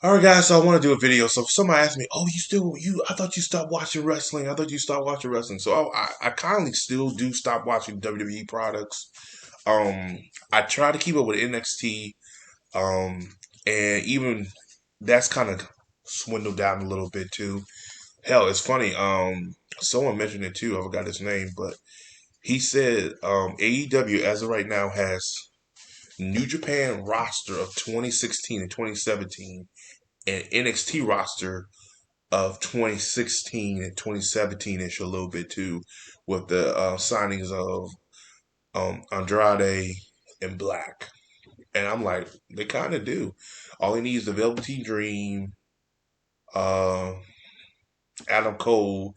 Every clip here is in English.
All right, guys. So I want to do a video. So somebody asked me, "Oh, I thought you stopped watching wrestling. I thought you stopped watching wrestling." So I kindly still do stop watching WWE products. Um, I try to keep up with NXT. Um, and even that's kind of swindled down a little bit too. Hell, it's funny. Someone mentioned it too. I forgot his name, but he said AEW as of right now has New Japan roster of 2016 and 2017 and NXT roster of 2016 and 2017 ish a little bit too, with the signings of Andrade and Black. And I'm like, they kind of do. All he needs is the Velveteen Dream, uh, Adam Cole,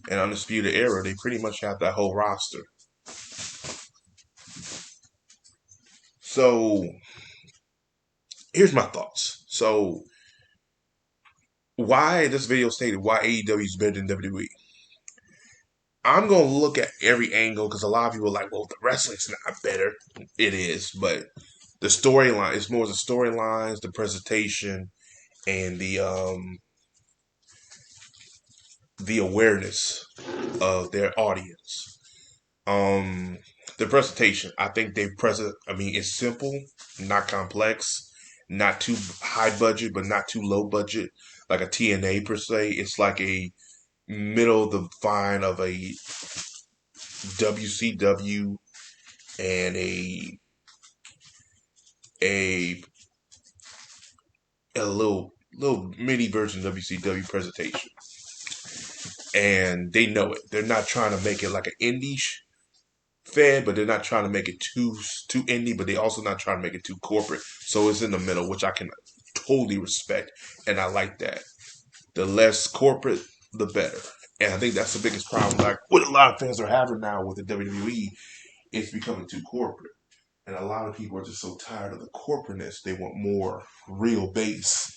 and Undisputed Era. They pretty much have that whole roster. So here's my thoughts. So why this video stated why AEW is better than WWE. I'm gonna look at every angle because a lot of people are like, well, the wrestling's not better. It is, but the storyline is more the storylines, the presentation, and the awareness of their audience. Um, the presentation, I think they present. I mean, it's simple, not complex, not too high budget, but not too low budget, like a TNA per se. It's like a middle of the fine of a WCW and a a little mini version of WCW presentation, and they know it. They're not trying to make it like an indie fed, but they're not trying to make it too indie, but they also not trying to make it too corporate. So it's in the middle, which I can totally respect, and I like that. The less corporate, the better. And I think that's the biggest problem. Like what a lot of fans are having now with the WWE, it's becoming too corporate. And a lot of people are just so tired of the corporateness. They want more real base,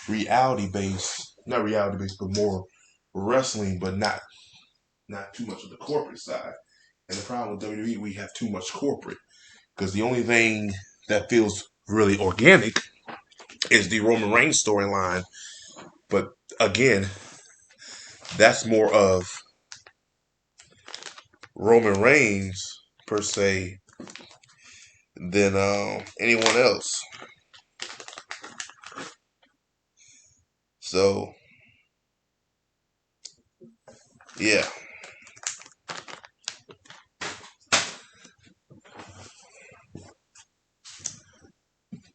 reality base, not reality base, but more wrestling, but not too much of the corporate side. And the problem with WWE, we have too much corporate because the only thing that feels really organic is the Roman Reigns storyline. But again, that's more of Roman Reigns per se than anyone else. So yeah.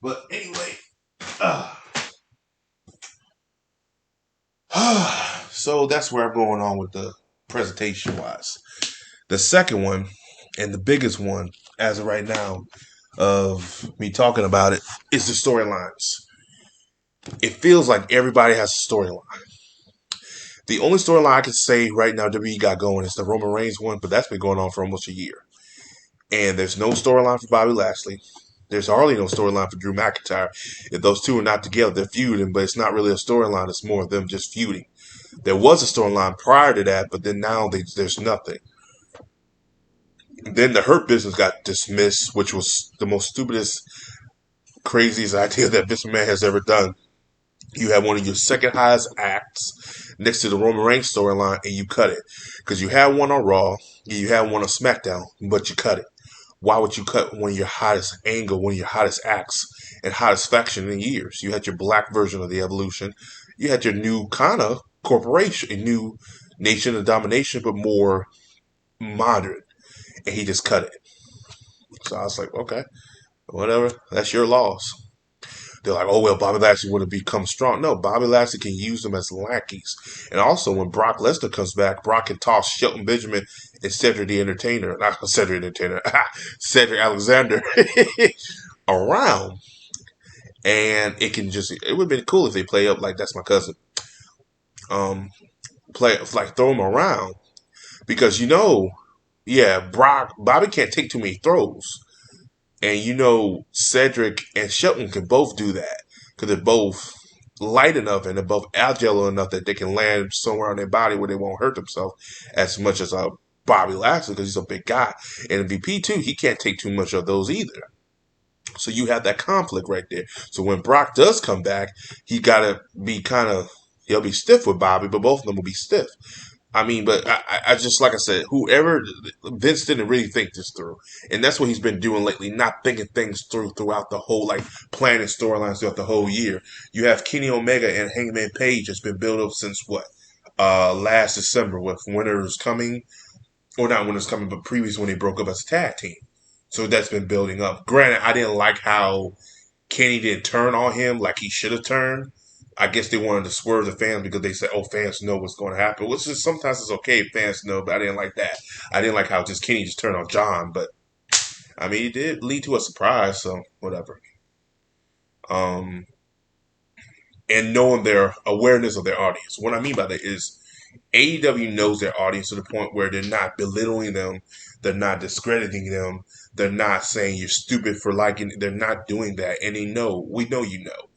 But anyway, uh, so that's where I'm going on with the presentation wise. The second one, and the biggest one as of right now, of me talking about it, is the storylines. It feels like everybody has a storyline. The only storyline I can say right now WWE got going is the Roman Reigns one, but that's been going on for almost a year. And there's no storyline for Bobby Lashley. There's hardly no storyline for Drew McIntyre. If those two are not together, they're feuding, but it's not really a storyline. It's more of them just feuding. There was a storyline prior to that, but then now there's nothing. Then the Hurt Business got dismissed, which was the most stupidest, craziest idea that Vince McMahon has ever done. You have one of your second highest acts next to the Roman Reigns storyline, and you cut it because you had one on Raw, you had one on SmackDown, but you cut it. Why would you cut one of your hottest angle, one of your hottest acts, and hottest faction in years? You had your black version of the Evolution. You had your new kind of corporation, a new Nation of Domination, but more modern. And he just cut it. So I was like, okay, whatever. That's your loss. They're like, oh, well, Bobby Lashley would have become strong. No, Bobby Lashley can use them as lackeys. And also, when Brock Lesnar comes back, Brock can toss Shelton Benjamin and Cedric the Entertainer, not Cedric the Entertainer, Cedric Alexander around. And it would have been cool if they play up like that's my cousin. Play like throw him around. Because yeah, Bobby can't take too many throws. And Cedric and Shelton can both do that because they're both light enough and they're both agile enough that they can land somewhere on their body where they won't hurt themselves as much as Bobby Lashley because he's a big guy. And MVP too, he can't take too much of those either. So you have that conflict right there. So when Brock does come back, he gotta be he'll be stiff with Bobby, but both of them will be stiff. I mean, but I just like I said, whoever Vince didn't really think this through, and that's what he's been doing lately, not thinking things through throughout the whole planning storylines throughout the whole year. You have Kenny Omega and Hangman Page that's been built up since what last December with Winter's Coming, or not Winter's Coming, but previous when they broke up as a tag team. So that's been building up. Granted, I didn't like how Kenny didn't turn on him like he should have turned. I guess they wanted to swerve the fans because they said, "Oh, fans know what's going to happen." Which is sometimes it's okay if fans know, but I didn't like that. I didn't like how just Kenny just turned on John, but I mean, it did lead to a surprise, so whatever. Um, and knowing their awareness of their audience. What I mean by that is AEW knows their audience to the point where they're not belittling them, they're not discrediting them, they're not saying you're stupid for liking. They're not doing that, and we know you know.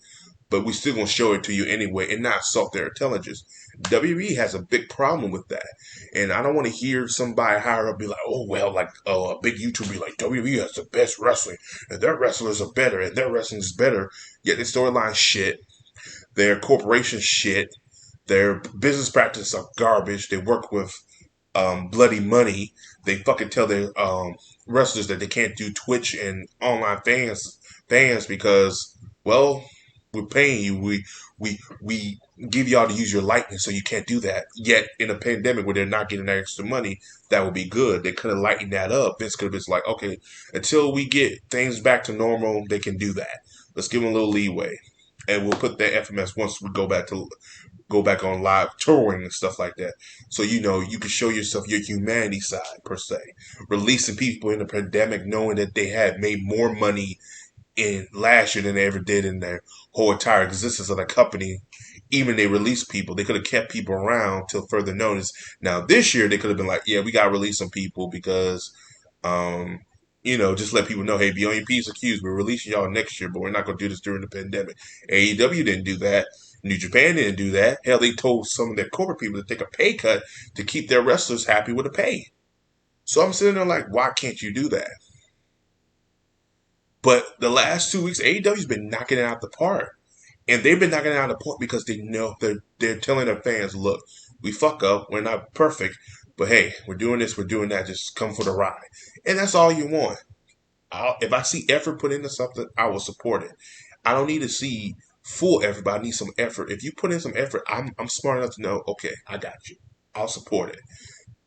But we still gonna show it to you anyway and not assault their intelligence. WWE has a big problem with that, and I don't want to hear somebody higher up be like, "Oh well," a big YouTuber be like, "WWE has the best wrestling, and their wrestlers are better, and their wrestling is better." Yet their storyline shit, their corporation shit, their business practices are garbage. They work with bloody money. They fucking tell their wrestlers that they can't do Twitch and online fans because, well, we're paying you. We give y'all to use your likeness, so you can't do that. Yet in a pandemic where they're not getting that extra money, that would be good. They could have lightened that up. Vince could have been like, okay, until we get things back to normal, they can do that. Let's give them a little leeway, and we'll put that FMS once we go back on live touring and stuff like that. So you can show yourself your humanity side per se. Releasing people in the pandemic, knowing that they had made more money in last year than they ever did in their whole entire existence of the company. Even they released people, they could have kept people around till further notice. Now this year they could have been like, yeah, we gotta release some people because um, just let people know, hey, be on your P's and Q's. We're releasing y'all next year, but we're not going to do this during the pandemic. AEW didn't do that. New Japan didn't do that. Hell, they told some of their corporate people to take a pay cut to keep their wrestlers happy with the pay. So I'm sitting there like, why can't you do that? But the last 2 weeks, AEW's been knocking it out the park. And they've been knocking it out of the park because they know they're telling their fans, look, we fuck up, we're not perfect, but hey, we're doing this, we're doing that, just come for the ride. And that's all you want. If I see effort put into something, I will support it. I don't need to see full effort, but I need some effort. If you put in some effort, I'm smart enough to know, okay, I got you. I'll support it.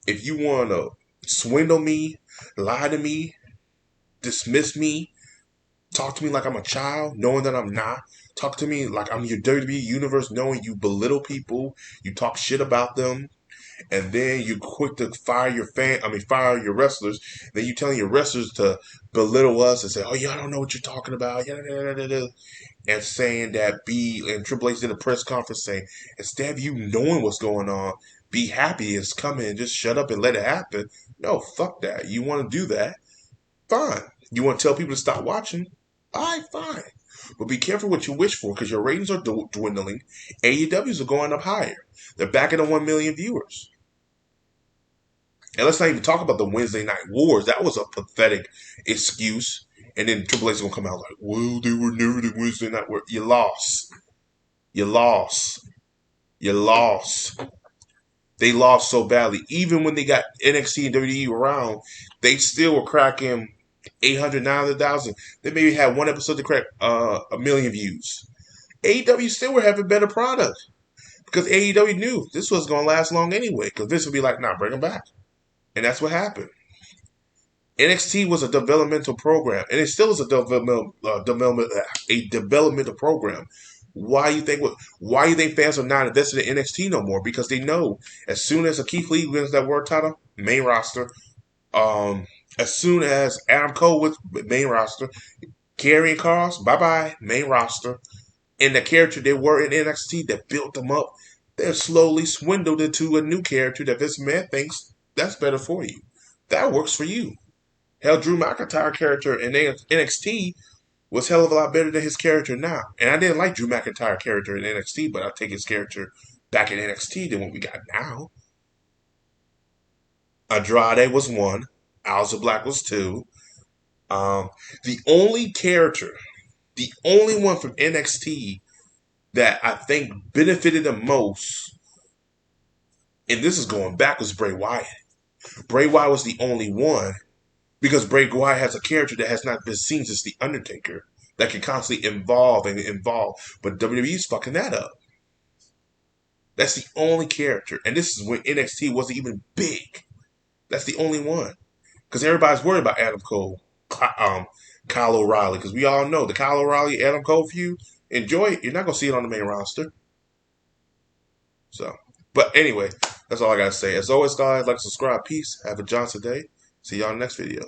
If you want to swindle me, lie to me, dismiss me, talk to me like I'm a child, knowing that I'm not, talk to me like I'm your WWE universe, knowing you belittle people, you talk shit about them, and then you quick to fire your wrestlers. Then you telling your wrestlers to belittle us and say, "Oh, y'all don't know what you're talking about," and saying that and Triple H did a press conference saying instead of you knowing what's going on, be happy it's coming and just shut up and let it happen. No, fuck that. You want to do that? Fine. You want to tell people to stop watching? All right, fine. But be careful what you wish for because your ratings are dwindling. AEWs are going up higher. They're back at the 1 million viewers. And let's not even talk about the Wednesday Night Wars. That was a pathetic excuse. And then Triple H is going to come out like, well, they were never the Wednesday Night Wars. You lost. You lost. You lost. They lost so badly. Even when they got NXT and WWE around, they still were cracking 800, 900,000. They maybe had one episode to crack a million views. AEW still were having better product because AEW knew this was going to last long anyway. Because this would be like, nah, bring them back. And that's what happened. NXT was a developmental program, and it still is a developmental program. Why you think fans are not invested in NXT no more? Because they know as soon as a Keith Lee wins that world title, main roster. As soon as Adam Cole wins main roster, Karrion Kross, bye bye, main roster. And the character they were in NXT that built them up, they're slowly swindled into a new character that this man thinks that's better for you. That works for you. Hell, Drew McIntyre character in NXT was hell of a lot better than his character now. And I didn't like Drew McIntyre character in NXT, but I'll take his character back in NXT than what we got now. Andrade was one. Alistair Black was two. The only character, the only one from NXT that I think benefited the most, and this is going back, was Bray Wyatt. Bray Wyatt was the only one because Bray Wyatt has a character that has not been seen since The Undertaker that can constantly evolve. But WWE's fucking that up. That's the only character. And this is when NXT wasn't even big. That's the only one. Because everybody's worried about Adam Cole, Kyle O'Reilly. Because we all know the Kyle O'Reilly, Adam Cole feud, enjoy it. You're not going to see it on the main roster. So, but anyway, that's all I got to say. As always, guys, like, subscribe. Peace. Have a Johnson day. See y'all in the next video.